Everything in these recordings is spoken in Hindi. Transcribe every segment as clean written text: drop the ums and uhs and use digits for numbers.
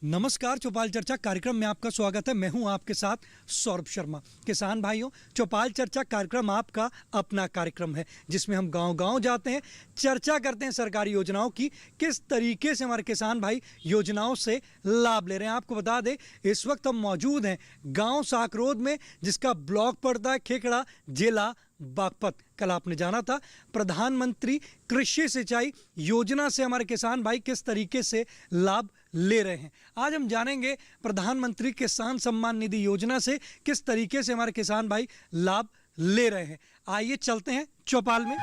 नमस्कार, चौपाल चर्चा कार्यक्रम में आपका स्वागत है। मैं हूं आपके साथ सौरभ शर्मा। किसान भाइयों, चौपाल चर्चा कार्यक्रम आपका अपना कार्यक्रम है जिसमें हम गांव-गांव जाते हैं, चर्चा करते हैं सरकारी योजनाओं की, किस तरीके से हमारे किसान भाई योजनाओं से लाभ ले रहे हैं। आपको बता दें, इस वक्त हम मौजूद हैं गाँव साकरोद में, जिसका ब्लॉक पड़ता है खेखड़ा, जिला बागपत। कल आपने जाना था प्रधानमंत्री कृषि सिंचाई योजना से हमारे किसान भाई किस तरीके से लाभ ले रहे हैं। आज हम जानेंगे प्रधानमंत्री किसान सम्मान निधि योजना से किस तरीके से हमारे किसान भाई लाभ ले रहे हैं। आइए चलते हैं चौपाल में।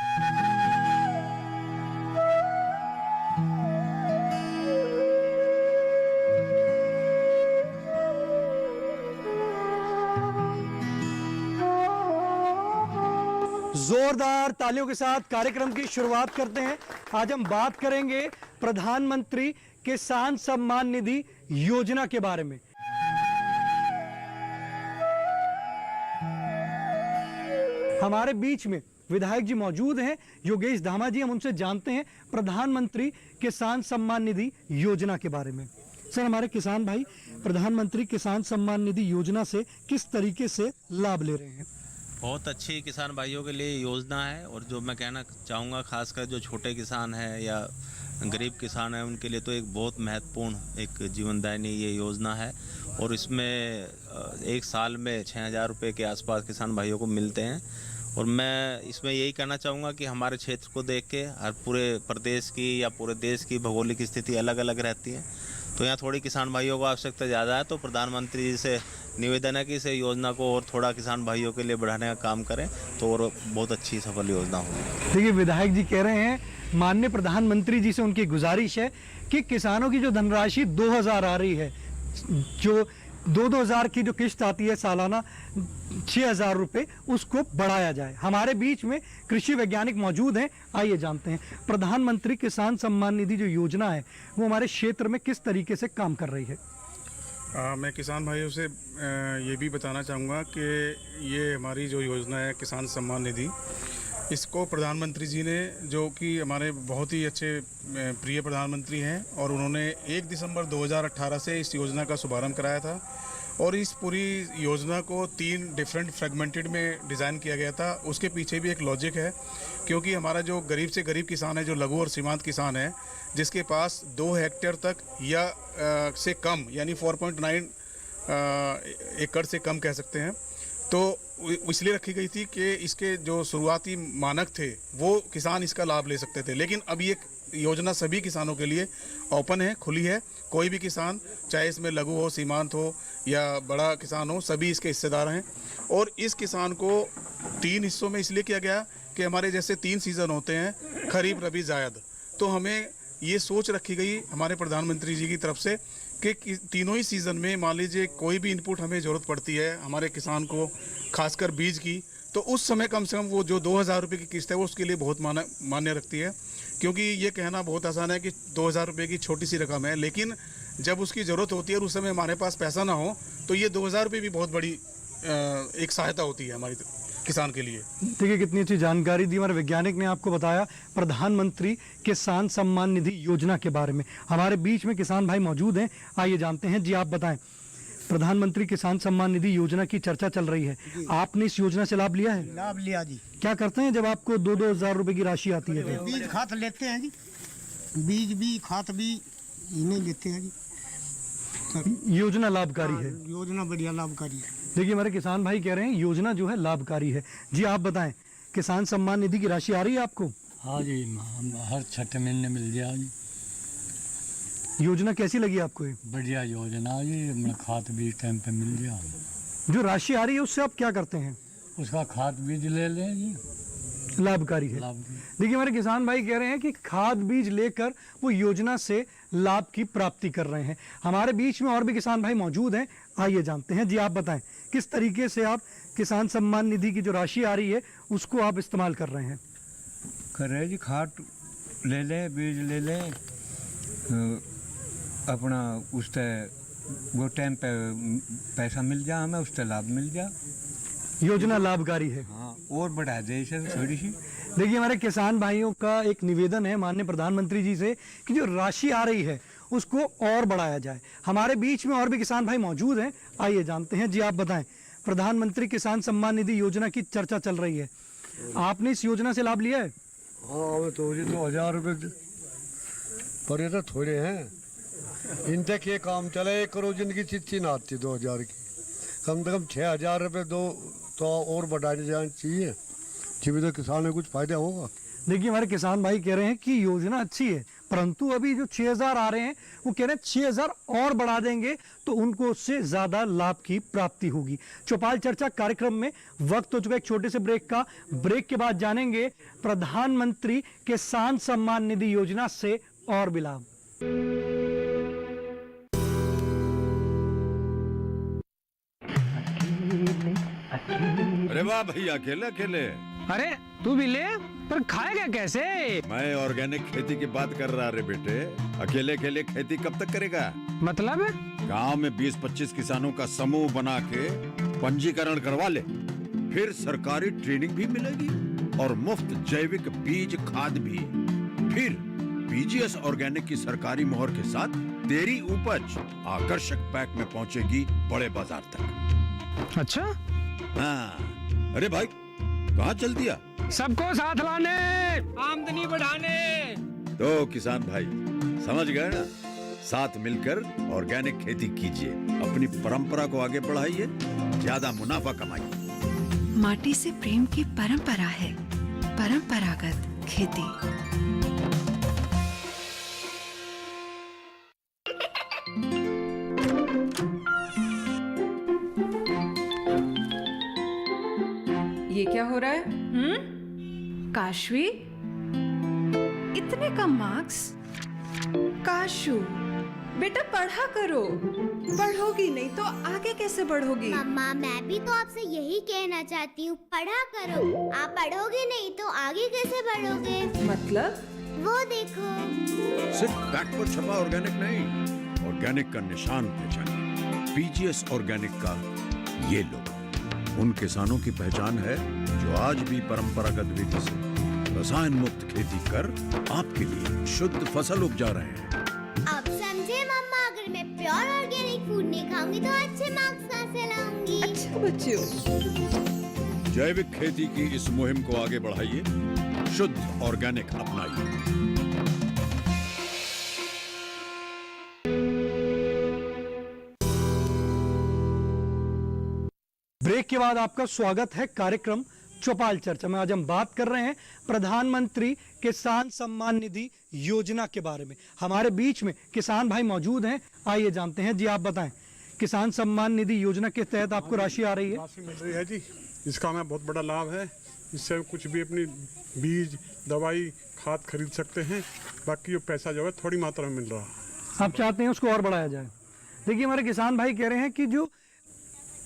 जोरदार तालियों के साथ कार्यक्रम की शुरुआत करते हैं। आज हम बात करेंगे प्रधानमंत्री किसान सम्मान निधि योजना के बारे में। हमारे बीच में विधायक जी मौजूद हैं, योगेश धामा जी। हम उनसे जानते हैं प्रधानमंत्री किसान सम्मान निधि योजना के बारे में। सर, हमारे किसान भाई प्रधानमंत्री किसान सम्मान निधि योजना से किस तरीके से लाभ ले रहे हैं? बहुत अच्छी किसान भाइयों के लिए योजना है, और जो मैं कहना चाहूँगा खासकर जो छोटे किसान हैं या गरीब किसान हैं उनके लिए तो एक बहुत महत्वपूर्ण एक जीवनदायिनी ये योजना है। और इसमें एक साल में 6,000 रुपये के आसपास किसान भाइयों को मिलते हैं। और मैं इसमें यही कहना चाहूँगा कि हमारे क्षेत्र को देख के हर पूरे प्रदेश की या पूरे देश की भौगोलिक स्थिति अलग अलग रहती है, तो यहाँ थोड़ी किसान भाइयों को आवश्यकता ज़्यादा है। तो प्रधानमंत्री जी से निवेदन है कि इस योजना को और थोड़ा किसान भाइयों के लिए बढ़ाने का काम करें, तो और बहुत अच्छी सफल योजना होगी। देखिए, विधायक जी कह रहे हैं, माननीय प्रधानमंत्री जी से उनकी गुजारिश है कि किसानों की जो धनराशि 2,000 आ रही है, जो 2,000 की जो किस्त आती है सालाना 6,000 रुपये, उसको बढ़ाया जाए। हमारे बीच में कृषि वैज्ञानिक मौजूद हैं, आइए जानते हैं प्रधानमंत्री किसान सम्मान निधि जो योजना है वो हमारे क्षेत्र में किस तरीके से काम कर रही है। मैं किसान भाइयों से ये भी बताना चाहूँगा कि ये हमारी जो योजना है किसान सम्मान निधि, इसको प्रधानमंत्री जी ने, जो कि हमारे बहुत ही अच्छे प्रिय प्रधानमंत्री हैं, और उन्होंने 1 दिसंबर 2018 से इस योजना का शुभारंभ कराया था। और इस पूरी योजना को 3 डिफरेंट फ्रेगमेंटेड में डिज़ाइन किया गया था। उसके पीछे भी एक लॉजिक है, क्योंकि हमारा जो गरीब से गरीब किसान है, जो लघु और सीमांत किसान है, जिसके पास 2 हेक्टेयर तक या से कम, यानी 4.9 एकड़ से कम कह सकते हैं, तो इसलिए रखी गई थी कि इसके जो शुरुआती मानक थे वो किसान इसका लाभ ले सकते थे। लेकिन अब ये योजना सभी किसानों के लिए ओपन है, खुली है। कोई भी किसान, चाहे इसमें लघु हो, सीमांत हो या बड़ा किसान हो, सभी इसके हिस्सेदार हैं। और इस किसान को 3 हिस्सों में इसलिए किया गया कि हमारे जैसे 3 सीज़न होते हैं, खरीफ, रबी, जायद। तो हमें ये सोच रखी गई हमारे प्रधानमंत्री जी की तरफ से कि तीनों ही सीज़न में मान लीजिए कोई भी इनपुट हमें ज़रूरत पड़ती है हमारे किसान को, खासकर बीज की, तो उस समय कम से कम वो जो 2,000 रुपये की किस्त है वो उसके लिए बहुत मान्य रखती है। क्योंकि ये कहना बहुत आसान है कि 2,000 रुपये की छोटी सी रकम है, लेकिन जब उसकी ज़रूरत होती है और उस समय हमारे पास पैसा ना हो, तो ये 2,000 रुपये भी बहुत बड़ी एक सहायता होती है हमारी किसान के लिए। देखिए, कितनी अच्छी जानकारी दी हमारे वैज्ञानिक ने आपको बताया प्रधानमंत्री किसान सम्मान निधि योजना के बारे में। हमारे बीच में किसान भाई मौजूद हैं, आइए जानते हैं। जी, आप बताएं, प्रधानमंत्री किसान सम्मान निधि योजना की चर्चा चल रही है, आपने इस योजना से लाभ लिया है? लाभ लिया जी। क्या करते हैं जब आपको 2,000 रुपए की राशि आती है? तो बीज खाद लेते हैं जी, बीज भी खाद भी इन्हें लेते हैं जी। योजना लाभकारी है? योजना बढ़िया लाभकारी है। देखिए, हमारे किसान भाई कह रहे हैं योजना जो है लाभकारी है। जी, आप बताएं, किसान सम्मान निधि की राशि आ रही है आपको? हाँ जी, हर 6 महीने मिल गया जी। योजना कैसी लगी आपको? ये बढ़िया योजना जी, खाद बीज टाइम पे मिल गया। जो राशि आ रही है उससे आप क्या करते हैं? उसका खाद बीज ले लें जी, लाभकारी है। देखिए, हमारे किसान भाई कह रहे हैं कि खाद बीज लेकर वो योजना से लाभ की प्राप्ति कर रहे हैं। हमारे बीच में और भी किसान भाई मौजूद हैं, आइए जानते हैं। जी, आप बताएं, किस तरीके से आप किसान सम्मान निधि की जो राशि आ रही है उसको आप इस्तेमाल कर रहे हैं? कर रहे जी, खाद ले ले, बीज ले ले, अपना उससे वो टाइम पे पैसा मिल जा, हमें उससे लाभ मिल जा। योजना लाभकारी है। हाँ, और बढ़ा दे इसे थोड़ी सी। देखिए, हमारे किसान भाइयों का एक निवेदन है माननीय प्रधानमंत्री जी से कि जो राशि आ रही है उसको और बढ़ाया जाए। हमारे बीच में और भी किसान भाई मौजूद हैं, आइए जानते हैं। जी आप बताएं, प्रधानमंत्री किसान सम्मान निधि योजना की चर्चा चल रही है, आपने इस योजना से लाभ लिया है? हाँ हमें तो ये 2000 रुपये पर ये तो थोड़े हैं, इनसे क्या काम चला। 1 करोड़ जिनकी चिट्ठी ना आती 2000 की, कम से कम 6000 रुपये दो तो और बढ़ाने जाना चाहिए, जिसमें तो किसान में कुछ फायदा होगा। देखिए हमारे किसान भाई कह रहे हैं कि योजना अच्छी है, परंतु अभी जो 6000 आ रहे हैं वो कह रहे हैं 6000 और बढ़ा देंगे तो उनको उससे ज्यादा लाभ की प्राप्ति होगी। चौपाल चर्चा कार्यक्रम में वक्त हो चुका है एक छोटे से ब्रेक का। ब्रेक के बाद जानेंगे प्रधानमंत्री किसान सम्मान निधि योजना से और भी लाभ। अरे वाह भैया, अकेले अकेले। अरे तू भी ले, पर खाएगा कैसे? मैं ऑर्गेनिक खेती की बात कर रहा रे बेटे। अकेले अकेले खेती कब तक करेगा? मतलब? गांव में 20-25 किसानों का समूह बना के पंजीकरण करवा ले, फिर सरकारी ट्रेनिंग भी मिलेगी और मुफ्त जैविक बीज खाद भी। फिर बीजीएस ऑर्गेनिक की सरकारी मोहर के साथ तेरी उपज आकर्षक पैक में पहुंचेगी बड़े बाजार तक। अच्छा? हाँ, अरे भाई कहाँ चल दिया? सबको साथ लाने, आमदनी बढ़ाने। तो किसान भाई समझ गए ना, साथ मिलकर ऑर्गेनिक खेती कीजिए, अपनी परंपरा को आगे बढ़ाइए, ज्यादा मुनाफा कमाइए। माटी से प्रेम की परंपरा है परंपरागत खेती। ये क्या हो रहा है? काशवी, इतने कम मार्क्स? काशू बेटा पढ़ा करो, पढ़ोगी नहीं तो आगे कैसे बढ़ोगी? मम्मा मैं भी तो आपसे यही कहना चाहती हूँ, पढ़ा करो। आप पढ़ोगे नहीं तो आगे कैसे बढ़ोगे? मतलब? वो देखो, सिर्फ बैक पर छपा ऑर्गेनिक नहीं, ऑर्गेनिक का निशान पहचानिए। बीजीएस ऑर्गेनिक का ये लोगो उन किसानों की पहचान है जो आज भी परंपरागत विधि से रसायन मुक्त खेती कर आपके लिए शुद्ध फसल उपजा रहे हैं। अब समझे मम्मा, अगर मैं प्योर ऑर्गेनिक फूड नहीं खाऊंगी तो अच्छे मार्क्स कहाँ से लाऊंगी? अच्छा बच्चों, जैविक खेती की इस मुहिम को आगे बढ़ाइए, शुद्ध ऑर्गेनिक अपनाइए। ब्रेक के बाद आपका स्वागत है कार्यक्रम चौपाल चर्चा में। आज हम बात कर रहे हैं प्रधानमंत्री किसान सम्मान निधि योजना के बारे में। हमारे बीच में किसान भाई मौजूद हैं, आइए जानते हैं। जी आप बताएं, किसान सम्मान निधि योजना के तहत आपको राशि आ रही है? राशि मिल रही है जी, इसका हमें बहुत बड़ा लाभ है। इससे हम कुछ भी अपनी बीज दवाई खाद खरीद सकते हैं। बाकी जो पैसा जो है थोड़ी मात्रा में मिल रहा है। आप चाहते हैं उसको और बढ़ाया जाए? देखिए हमारे किसान भाई कह रहे हैं कि जो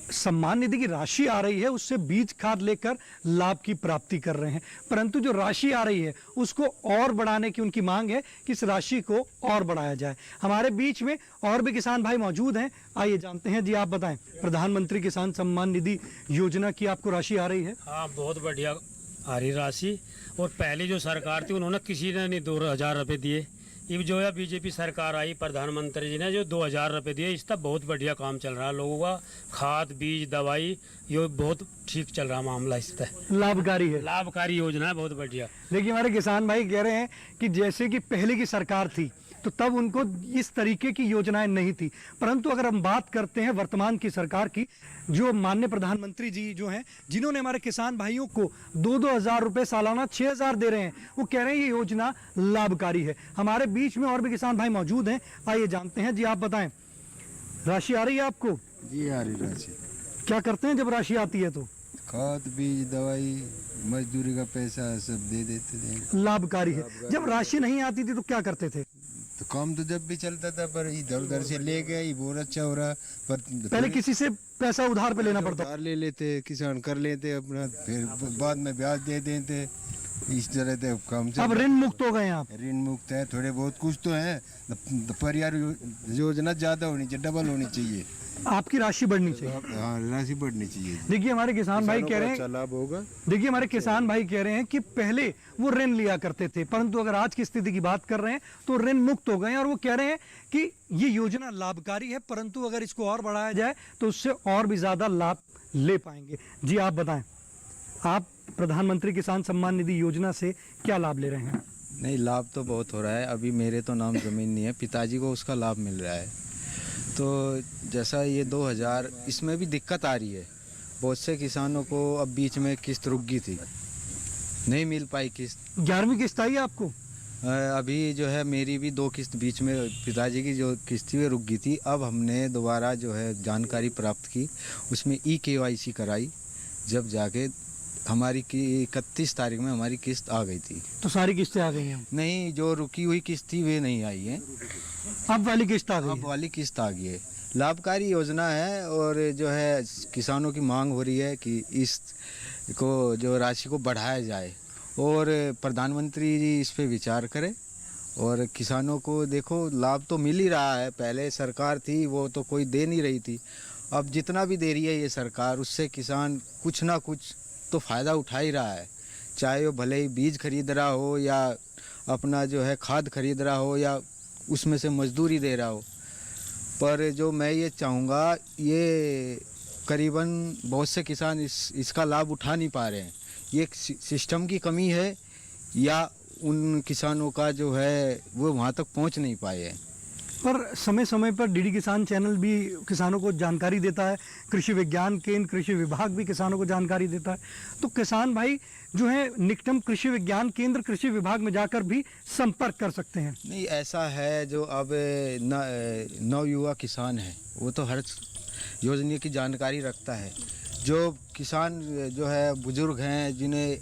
सम्मान निधि की राशि आ रही है उससे बीज खाद लेकर लाभ की प्राप्ति कर रहे हैं, परंतु जो राशि आ रही है उसको और बढ़ाने की उनकी मांग है कि इस राशि को और बढ़ाया जाए। हमारे बीच में और भी किसान भाई मौजूद हैं, आइए जानते हैं। जी आप बताएं, प्रधानमंत्री किसान सम्मान निधि योजना की आपको राशि आ रही है? हाँ बहुत बढ़िया आ रही राशि, और पहले जो सरकार थी उन्होंने किसी ने नहीं 2000 रुपये दिए। ये जो है बीजेपी सरकार आई, प्रधानमंत्री जी ने जो 2000 रुपये दिए, इसका बहुत बढ़िया काम चल रहा है लोगों का। खाद बीज दवाई ये बहुत ठीक चल रहा मामला, इस पर लाभकारी है, लाभकारी योजना है, बहुत बढ़िया। देखिए हमारे किसान भाई कह रहे हैं कि जैसे कि पहले की सरकार थी तो तब उनको इस तरीके की योजनाएं नहीं थी, परंतु अगर हम बात करते हैं वर्तमान की सरकार की, जो माननीय प्रधानमंत्री जी जो हैं, जिन्होंने हमारे किसान भाइयों को 2-2 हज़ार रुपये सालाना 6000 दे रहे हैं, वो कह रहे हैं ये योजना लाभकारी है। हमारे बीच में और भी किसान भाई मौजूद हैं, आइए जानते हैं। जी आप बताएं, राशि आ रही है आपको? जी आ रही राशि। क्या करते हैं जब राशि आती है तो? खाद बीज दवाई मजदूरी का पैसा सब दे देते थे। लाभकारी है। जब राशि नहीं आती थी तो क्या करते थे? तो काम तो जब भी चलता था, पर इधर उधर से ले गए, बहुत अच्छा हो रहा। पर पहले किसी से पैसा उधार पे लेना पड़ता, उधार ले लेते किसान, कर लेते अपना, फिर बाद में ब्याज दे देते, इस तरह से काम अब ऋण मुक्त हो गए आप? ऋण मुक्त है, थोड़े बहुत कुछ तो है, पर यार योजना ज्यादा होनी चाहिए, डबल होनी चाहिए। आपकी राशि बढ़नी चाहिए। हाँ, राशि बढ़नी चाहिए। देखिए हमारे किसान भाई कह रहे हैं, लाभ होगा। देखिए हमारे किसान भाई कह रहे हैं कि पहले वो ऋण लिया करते थे, परंतु अगर आज की स्थिति की बात कर रहे हैं तो ऋण मुक्त हो गए हैं, और वो कह रहे हैं कि ये योजना लाभकारी है, परंतु अगर इसको और बढ़ाया जाए तो उससे और भी ज्यादा लाभ ले पाएंगे। जी आप बताएं, आप प्रधानमंत्री किसान सम्मान निधि योजना से क्या लाभ ले रहे हैं? नहीं, लाभ तो बहुत हो रहा है। अभी मेरे तो नाम ज़मीन नहीं है, पिताजी को उसका लाभ मिल रहा है। तो जैसा ये 2000, इसमें भी दिक्कत आ रही है। बहुत से किसानों को अब बीच में किस्त रुक गई थी, नहीं मिल पाई किस्त। 11वीं किस्त आई आपको? अभी जो है मेरी भी 2 किस्त बीच में, पिताजी की जो किस्त थी वो रुक गई थी। अब हमने दोबारा जो है जानकारी प्राप्त की, उसमें EKYC कराई, जब जाके हमारी 31 तारीख में हमारी किस्त आ गई थी। तो सारी किस्तें आ गई हैं? नहीं, जो रुकी हुई किस्त थी वे नहीं आई है। अब वाली किस्त आ गई? अब वाली किस्त आ गई है। लाभकारी योजना है, और जो है किसानों की मांग हो रही है कि इस को जो राशि को बढ़ाया जाए, और प्रधानमंत्री जी इस पे विचार करें, और किसानों को देखो लाभ तो मिल ही रहा है। पहले सरकार थी वो तो कोई दे नहीं रही थी, अब जितना भी दे रही है ये सरकार, उससे किसान कुछ ना कुछ तो फ़ायदा उठा ही रहा है। चाहे वो भले ही बीज खरीद रहा हो, या अपना जो है खाद खरीद रहा हो, या उसमें से मजदूरी दे रहा हो। पर जो मैं ये चाहूँगा, ये करीबन बहुत से किसान इसका लाभ उठा नहीं पा रहे हैं। ये एक सिस्टम की कमी है, या उन किसानों का जो है वो वहाँ तक पहुँच नहीं पाए हैं। पर समय समय पर DD किसान चैनल भी किसानों को जानकारी देता है, कृषि विज्ञान केंद्र, कृषि विभाग भी किसानों को जानकारी देता है। तो किसान भाई जो है निकटम कृषि विज्ञान केंद्र, कृषि विभाग में जाकर भी संपर्क कर सकते हैं। नहीं, ऐसा है जो अब नवयुवा किसान है वो तो हर योजना की जानकारी रखता है। जो किसान जो है बुजुर्ग हैं, जिन्हें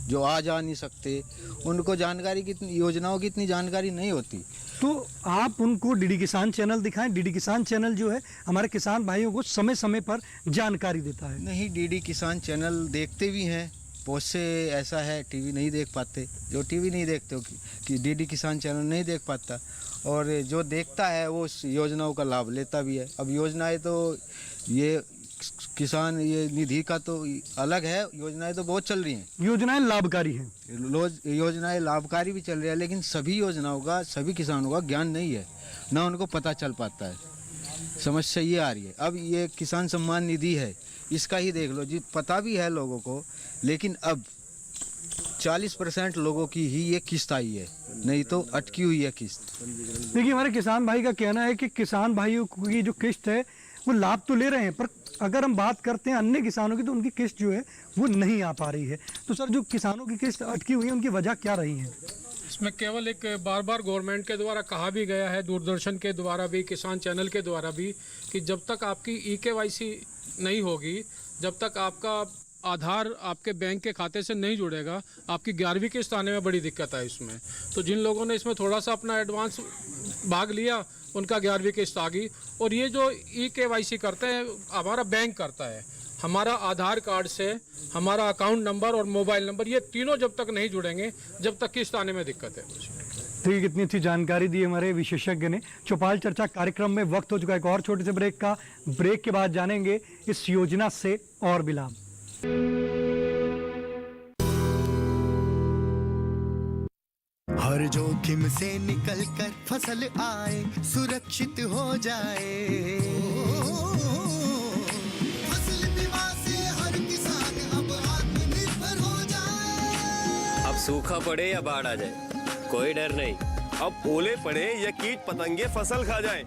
जो आ जा नहीं सकते, उनको जानकारी की, योजनाओं की इतनी जानकारी नहीं होती। तो आप उनको DD किसान चैनल दिखाएं। DD किसान चैनल जो है हमारे किसान भाइयों को समय समय पर जानकारी देता है। नहीं, DD किसान चैनल देखते भी हैं, बहुत से ऐसा है टीवी नहीं देख पाते। जो टीवी नहीं देखते हो कि DD किसान चैनल नहीं देख पाता, और जो देखता है वो योजनाओं का लाभ लेता भी है। अब योजनाएं तो ये किसान ये निधि का तो अलग है, योजनाएं तो बहुत चल रही हैं। योजनाएं लाभकारी हैं, योजनाएं लाभकारी भी चल रही है, लेकिन सभी योजनाओं का सभी किसानों का ज्ञान नहीं है, ना उनको पता चल पाता है। समस्या ये आ रही है। अब ये किसान सम्मान निधि है, इसका ही देख लो जी, पता भी है लोगों को, लेकिन अब 40% लोगों की ही ये किस्त आई है, नहीं तो अटकी हुई है किस्त। देखिए हमारे किसान भाई का कहना है कि किसान भाइयों की जो किस्त है वो लाभ तो ले रहे हैं, पर अगर हम बात करते हैं अन्य किसानों की तो उनकी किस्त जो है वो नहीं आ पा रही है। तो सर, जो किसानों की किस्त अटकी हुई है उनकी वजह क्या रही है? इसमें केवल एक बार बार गवर्नमेंट के द्वारा कहा भी गया है, दूरदर्शन के द्वारा भी, किसान चैनल के द्वारा भी, कि जब तक आपकी EKYC नहीं होगी, जब तक आपका आधार आपके बैंक के खाते से नहीं जुड़ेगा, आपकी 11वीं किस्त आने में बड़ी दिक्कत है इसमें। तो जिन लोगों ने इसमें थोड़ा सा अपना एडवांस भाग लिया, उनका 11वीं किस्त आ गई। और ये जो EKYC करते हैं हमारा बैंक करता है, हमारा आधार कार्ड से हमारा अकाउंट नंबर और मोबाइल नंबर, ये तीनों जब तक नहीं जुड़ेंगे, जब तक किस्त आने में दिक्कत है। देखिए कितनी अच्छी जानकारी दी हमारे विशेषज्ञ ने। चौपाल चर्चा कार्यक्रम में वक्त हो चुका है एक और छोटे से ब्रेक का। ब्रेक के बाद जानेंगे इस योजना से और भी लाभ। हर जोखिम से निकल कर फसल आए, सुरक्षित हो जाए। फसल बीमा से हर किसान अब आत्मनिर्भर हो जाए। अब सूखा पड़े या बाढ़ आ जाए, कोई डर नहीं। अब ओले पड़े या कीट पतंगे फसल खा जाए,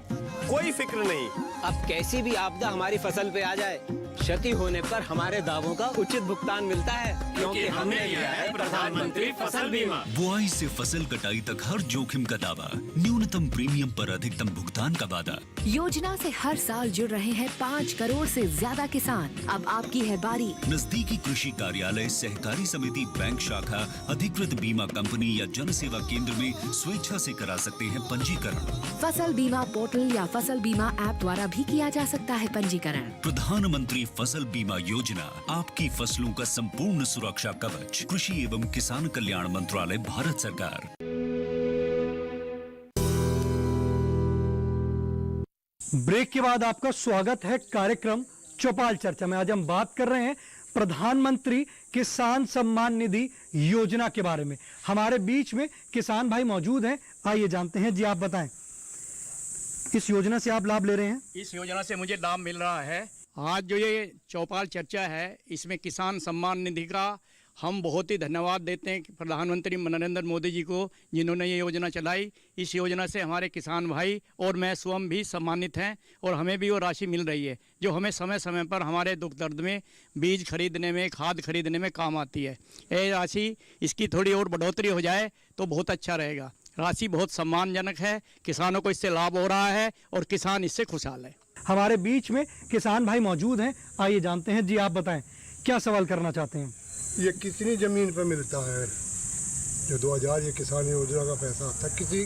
कोई फिक्र नहीं। अब कैसी भी आपदा हमारी फसल पे आ जाए, क्षति होने पर हमारे दावों का उचित भुगतान मिलता है, क्योंकि हमने लिया है प्रधानमंत्री फसल बीमा। बुआई से फसल कटाई तक हर जोखिम का दावा, न्यूनतम प्रीमियम पर अधिकतम भुगतान का वादा। योजना से हर साल जुड़ रहे हैं 5 करोड़ से ज्यादा किसान। अब आपकी है बारी। नजदीकी कृषि कार्यालय, सहकारी समिति, बैंक शाखा, अधिकृत बीमा कंपनी या जन सेवा केंद्र में स्वेच्छा से करा सकते हैं पंजीकरण। फसल बीमा पोर्टल या फसल बीमा ऐप द्वारा भी किया जा सकता है पंजीकरण। प्रधानमंत्री फसल बीमा योजना, आपकी फसलों का संपूर्ण सुरक्षा कवच। कृषि एवं किसान कल्याण मंत्रालय, भारत सरकार। ब्रेक के बाद आपका स्वागत है कार्यक्रम चौपाल चर्चा में। आज हम बात कर रहे हैं प्रधानमंत्री किसान सम्मान निधि योजना के बारे में। हमारे बीच में किसान भाई मौजूद हैं, आइए जानते हैं। जी आप बताएं, इस योजना से आप लाभ ले रहे हैं? इस योजना से मुझे लाभ मिल रहा है। आज जो ये चौपाल चर्चा है, इसमें किसान सम्मान निधि का हम बहुत ही धन्यवाद देते हैं कि प्रधानमंत्री नरेंद्र मोदी जी को, जिन्होंने ये योजना चलाई। इस योजना से हमारे किसान भाई और मैं स्वयं भी सम्मानित हैं और हमें भी वो राशि मिल रही है जो हमें समय समय पर हमारे दुख दर्द में बीज खरीदने में, खाद खरीदने में काम आती है। ये राशि इसकी थोड़ी और बढ़ोतरी हो जाए तो बहुत अच्छा रहेगा। राशि बहुत सम्मानजनक है, किसानों को इससे लाभ हो रहा है और किसान इससे खुशहाल है। हमारे बीच में किसान भाई मौजूद हैं, आइए जानते हैं। जी आप बताएं, क्या सवाल करना चाहते हैं? ये कितनी ज़मीन पर मिलता है जो 2000 ये किसान योजना का पैसा आता है?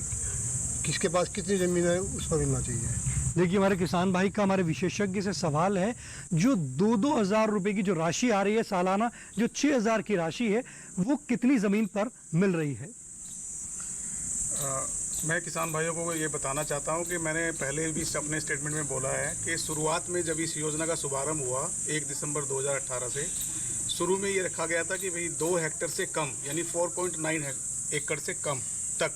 किसके पास कितनी ज़मीन है उस पर मिलना चाहिए? देखिए, हमारे किसान भाई का हमारे विशेषज्ञ से सवाल है, जो 2-2 हज़ार रुपये की जो राशि आ रही है सालाना, जो 6,000 की राशि है, वो कितनी ज़मीन पर मिल रही है? मैं किसान भाइयों को ये बताना चाहता हूं कि मैंने पहले भी अपने स्टेटमेंट में बोला है कि शुरुआत में जब इस योजना का शुभारंभ हुआ 1 दिसंबर 2018 से, शुरू में ये रखा गया था कि भाई 2 हेक्टेयर से कम यानी 4.9 एकड़ से कम तक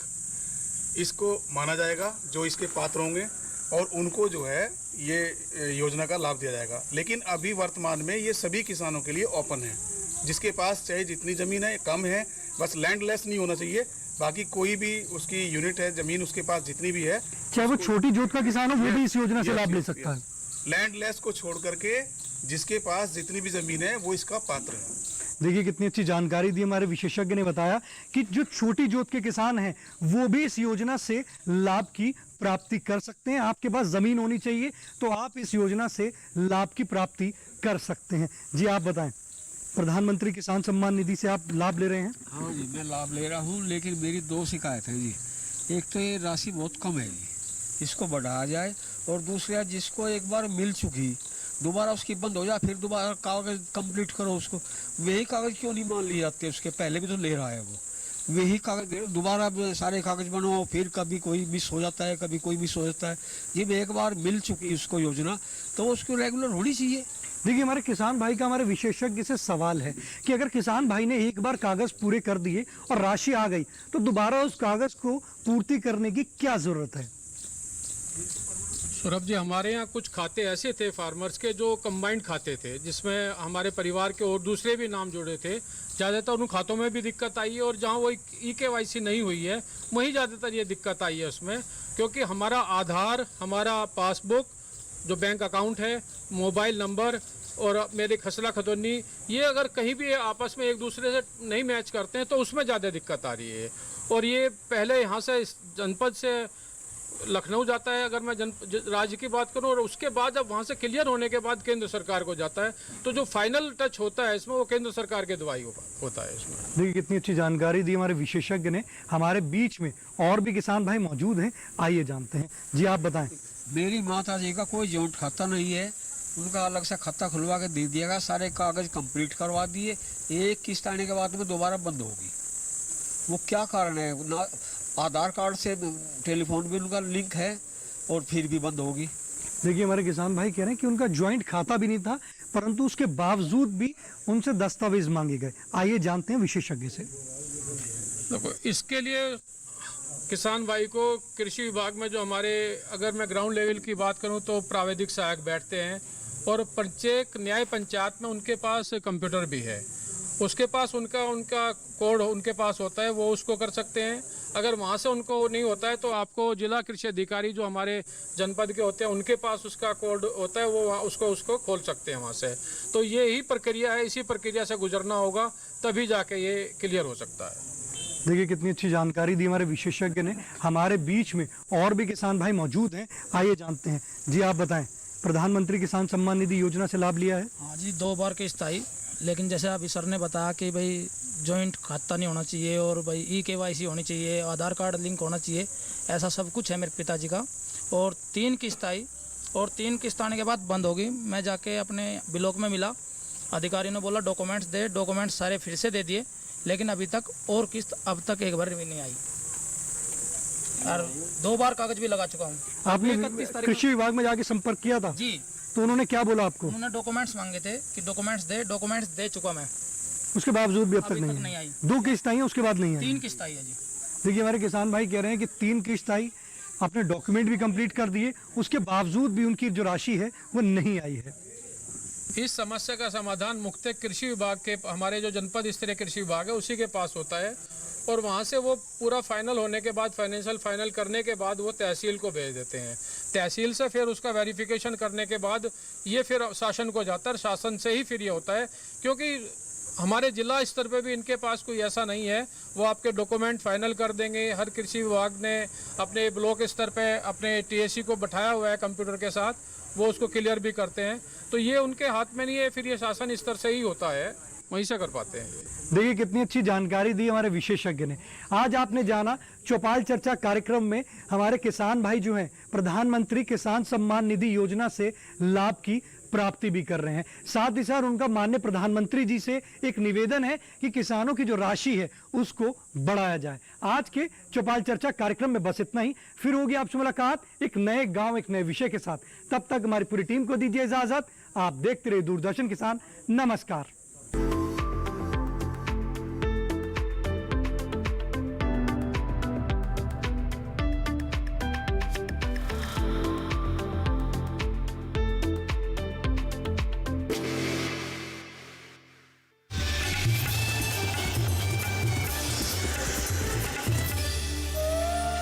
इसको माना जाएगा जो इसके पात्र होंगे और उनको जो है ये योजना का लाभ दिया जाएगा। लेकिन अभी वर्तमान में ये सभी किसानों के लिए ओपन है, जिसके पास चाहे जितनी ज़मीन है, कम है, बस लैंडलेस नहीं होना चाहिए, बाकी कोई भी उसकी यूनिट है, ज़मीन उसके पास जितनी भी है, चाहे वो छोटी जोत का किसान हो, वो भी इस योजना से लाभ ले सकता है। लैंडलेस को छोड़ करके जिसके पास जितनी भी ज़मीन है वो इसका पात्र है। देखिए कितनी अच्छी जानकारी दी। हमारे विशेषज्ञ ने बताया कि जो छोटी जोत के किसान हैं वो भी इस योजना से लाभ की प्राप्ति कर सकते हैं। आपके पास ज़मीन होनी चाहिए तो आप इस योजना से लाभ की प्राप्ति कर सकते हैं। जी आप बताएं, प्रधानमंत्री किसान सम्मान निधि से आप लाभ ले रहे हैं? हाँ जी, मैं लाभ ले रहा हूँ, लेकिन मेरी 2 शिकायत है जी। एक तो ये राशि बहुत कम है जी, इसको बढ़ाया जाए, और दूसरा जिसको एक बार मिल चुकी दोबारा उसकी बंद हो जाए, फिर दोबारा कागज़ कंप्लीट करो उसको। वही कागज़ क्यों नहीं मान लिए जाते? उसके पहले भी तो ले रहा है वो, वही कागज़ दोबारा सारे कागज़ बनाओ, फिर कभी कोई मिस हो जाता है, कभी कोई मिस हो जाता है। जब एक बार मिल चुकी उसको योजना तो उसको रेगुलर होनी चाहिए। देखिए, हमारे किसान भाई का हमारे विशेषज्ञ से सवाल है कि अगर किसान भाई ने एक बार कागज़ पूरे कर दिए और राशि आ गई तो दोबारा उस कागज़ को पूर्ति करने की क्या ज़रूरत है? सौरभ जी, हमारे यहाँ कुछ खाते ऐसे थे फार्मर्स के जो कंबाइंड खाते थे, जिसमें हमारे परिवार के और दूसरे भी नाम जुड़े थे। ज़्यादातर उन खातों में भी दिक्कत आई है और जहाँ वो EKYC नहीं हुई है वहीं ज़्यादातर ये दिक्कत आई है उसमें, क्योंकि हमारा आधार, हमारा पासबुक, जो बैंक अकाउंट है, मोबाइल नंबर और मेरे खसला खतौनी, ये अगर कहीं भी आपस में एक दूसरे से नहीं मैच करते हैं तो उसमें ज़्यादा दिक्कत आ रही है। और ये पहले यहाँ से जनपद से लखनऊ जाता है, अगर मैं राज्य की बात करूं, और उसके बाद जब वहाँ से क्लियर होने के बाद केंद्र सरकार को जाता है, तो जो फाइनल टच होता है इसमें वो केंद्र सरकार के दवाई होता है इसमें। देखिए कितनी अच्छी जानकारी दी हमारे विशेषज्ञ ने। हमारे बीच में और भी किसान भाई मौजूद हैं, आइए जानते हैं। जी आप बताएं। मेरी माता जी का कोई जॉइंट खाता नहीं है, उनका अलग से खाता खुलवा के दे दिएगा, सारे कागज़ कंप्लीट करवा दिए, एक किस्त आने के बाद में दोबारा बंद होगी। वो क्या कारण है? ना आधार कार्ड से टेलीफोन भी उनका लिंक है और फिर भी बंद होगी। देखिए, हमारे किसान भाई कह रहे हैं कि उनका ज्वाइंट खाता भी नहीं था, परंतु उसके बावजूद भी उनसे दस्तावेज मांगे गए। आइए जानते हैं विशेषज्ञ से। देखो, इसके लिए किसान भाई को कृषि विभाग में जो हमारे, अगर मैं ग्राउंड लेवल की बात करूं तो प्राविधिक सहायक बैठते हैं, और प्रत्येक न्याय पंचायत में उनके पास कंप्यूटर भी है, उसके पास उनका कोड उनके पास होता है, वो उसको कर सकते हैं। अगर वहाँ से उनको नहीं होता है तो आपको जिला कृषि अधिकारी जो हमारे जनपद के होते हैं उनके पास उसका कोड होता है, वो उसको खोल सकते हैं वहाँ से। तो ये ही प्रक्रिया है, इसी प्रक्रिया से गुजरना होगा, तभी जाके ये क्लियर हो सकता है। देखिए कितनी अच्छी जानकारी दी हमारे विशेषज्ञ ने। हमारे बीच में और भी किसान भाई मौजूद हैं, आइए जानते हैं। जी आप बताएं, प्रधानमंत्री किसान सम्मान निधि योजना से लाभ लिया है? हाँ जी, 2 बार किस्त आई, लेकिन जैसे अभी सर ने बताया कि भाई जॉइंट खाता नहीं होना चाहिए और भाई EKYC होनी चाहिए, आधार कार्ड लिंक होना चाहिए, ऐसा सब कुछ है मेरे पिताजी का। और 3 किस्त आई और 3 किस्त आने के बाद बंद होगी। मैं जाके अपने ब्लॉक में मिला, अधिकारी ने बोला डॉक्यूमेंट्स दे, डॉक्यूमेंट्स सारे फिर से दे दिए, लेकिन अभी तक और किस्त अब तक एक बार भी नहीं आई। और 2 बार कागज भी लगा चुका हूँ। आपने 31 तारीख कृषि विभाग में जाके संपर्क किया था जी, तो उन्होंने क्या बोला आपको? उन्होंने डॉक्यूमेंट्स मांगे थे कि डॉक्यूमेंट्स दे चुका मैं, उसके बावजूद भी अब तक नहीं नहीं आई। 2 किस्त आई है, उसके बाद नहीं आई। 3 किस्त आई है जी। देखिए हमारे किसान भाई कह रहे हैं कि 3 किस्त आई, आपने डॉक्यूमेंट भी कंप्लीट कर दिए, उसके बावजूद भी उनकी जो राशि है वो नहीं आई है। इस समस्या का समाधान मुख्य कृषि विभाग के, हमारे जो जनपद स्तरीय कृषि विभाग है उसी के पास होता है, और वहाँ से वो पूरा फाइनल होने के बाद, फाइनेंशियल फाइनल करने के बाद वो तहसील को भेज देते हैं। तहसील से फिर उसका वेरिफिकेशन करने के बाद ये फिर शासन को जाता है, शासन से ही फिर ये होता है, क्योंकि हमारे जिला स्तर पे भी इनके पास कोई ऐसा नहीं है, वो आपके डॉक्यूमेंट फाइनल कर देंगे। हर कृषि विभाग ने अपने ब्लॉक स्तर पे अपने टीएससी को बैठाया हुआ है कंप्यूटर के साथ, वो उसको क्लियर भी करते हैं। तो ये उनके हाथ में नहीं है, फिर ये शासन स्तर से ही होता है, वहीं से कर पाते हैं। देखिए कितनी अच्छी जानकारी दी हमारे विशेषज्ञ ने। आज आपने जाना चौपाल चर्चा कार्यक्रम में हमारे किसान भाई जो हैं प्रधानमंत्री किसान सम्मान निधि योजना से लाभ की प्राप्ति भी कर रहे हैं। साथ ही साथ उनका माननीय प्रधानमंत्री जी से एक निवेदन है कि किसानों की जो राशि है उसको बढ़ाया जाए। आज के चौपाल चर्चा कार्यक्रम में बस इतना ही, फिर होगी आपसे मुलाकात एक नए गांव एक नए विषय के साथ। तब तक हमारी पूरी टीम को दीजिए इजाजत। आप देखते रहिए दूरदर्शन किसान। नमस्कार।